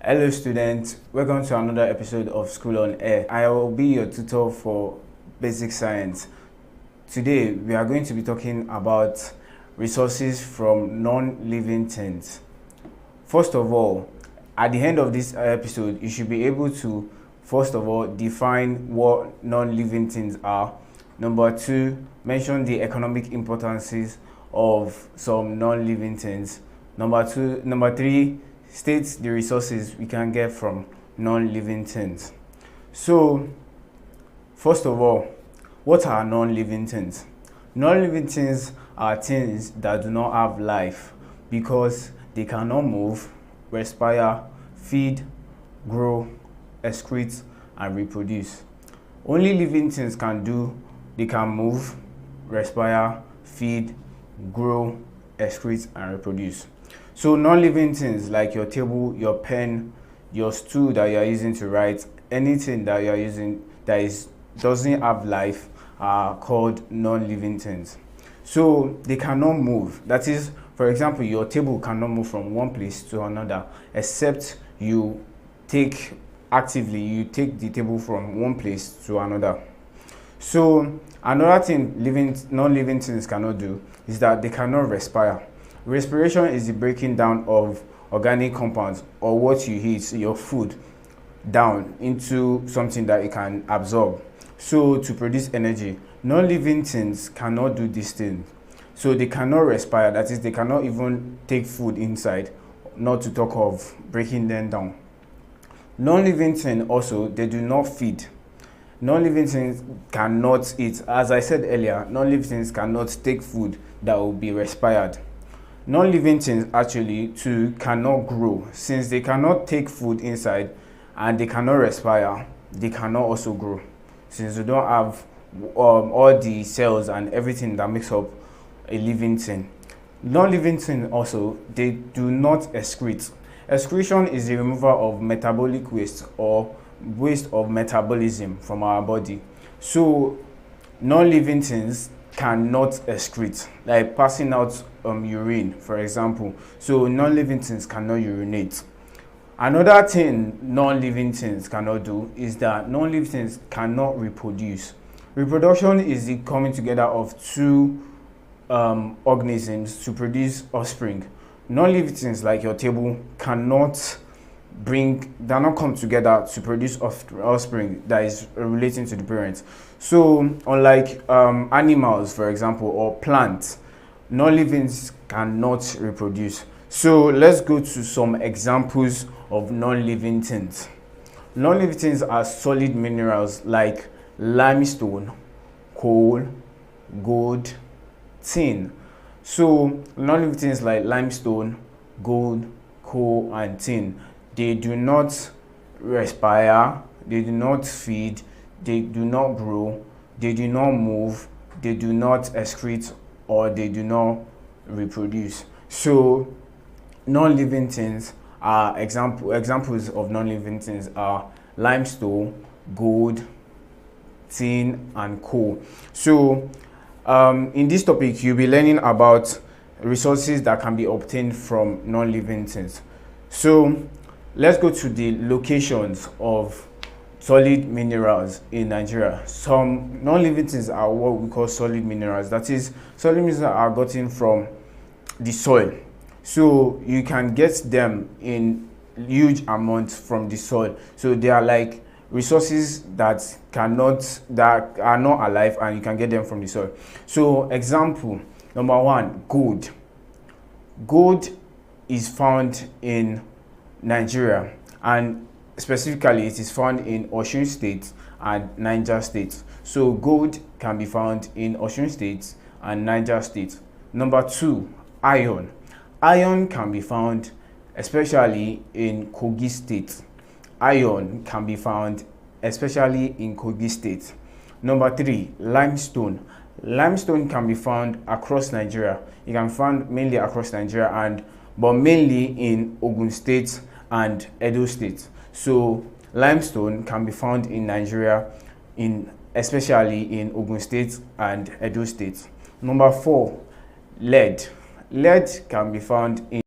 Hello students, welcome to another episode of School on Air. I will be your tutor for basic science. Today we are going to be talking about resources from non-living things. First of all, at the end of this episode, you should be able to first of all define what non-living things are. Number two, mention the economic importances of some non-living things. Number three, state the resources we can get from non-living things. So, first of all, what are non-living things? Non-living things are things that do not have life because they cannot move, respire, feed, grow, excrete, and reproduce. Only living things they can move, respire, feed, grow, excrete, and reproduce. So non-living things like your table, your pen, your stool that you are using to write, anything that you are using that doesn't have life are called non-living things. So they cannot move. That is, for example, your table cannot move from one place to another except you take the table from one place to another. So another thing non-living things cannot do is that they cannot respire. Respiration is the breaking down of organic compounds or what you eat, your food, down into something that it can absorb. So to produce energy, non-living things cannot do this thing. So they cannot respire, that is, they cannot even take food inside, not to talk of breaking them down. Non-living things also, they do not feed. Non-living things cannot eat. As I said earlier, non-living things cannot take food that will be respired. Non-living things actually too cannot grow. Since they cannot take food inside and they cannot respire, they cannot also grow. Since they don't have all the cells and everything that makes up a living thing. Non-living things also, they do not excrete. Excretion is the removal of metabolic waste or waste of metabolism from our body. So non-living things cannot excrete, like passing out urine, for example. So non-living things cannot urinate. Another thing non-living things cannot do is that non-living things cannot reproduce. Reproduction is the coming together of two organisms to produce offspring. Non-living things like your table cannot come together to produce offspring that is relating to the parents. So unlike animals, for example, or plants, non-livings cannot reproduce. So let's go to some examples of non-living things. Non-living things are solid minerals like limestone, coal, gold, tin. So non-living things like limestone, gold, coal, and tin, they do not respire, they do not feed, they do not grow, they do not move, they do not excrete, or they do not reproduce. So non-living things are examples of non-living things are limestone, gold, tin, and coal. So in this topic, you'll be learning about resources that can be obtained from non-living things. So let's go to the locations of solid minerals in Nigeria. Some non-living things are what we call solid minerals. That is, solid minerals are gotten from the soil. So you can get them in huge amounts from the soil. So they are like resources that are not alive, and you can get them from the soil. So example number one, gold. Gold is found in Nigeria, and specifically it is found in Osun State and Niger State. So gold can be found in Osun State and Niger State. Number two, iron. Iron can be found especially in Kogi State. Iron can be found especially in Kogi State. Number three, limestone. Limestone can be found across Nigeria. You can find mainly across Nigeria, but mainly in Ogun State and Edo State. So limestone can be found in Nigeria, especially in Ogun State and Edo State. Number four, lead. Lead can be found in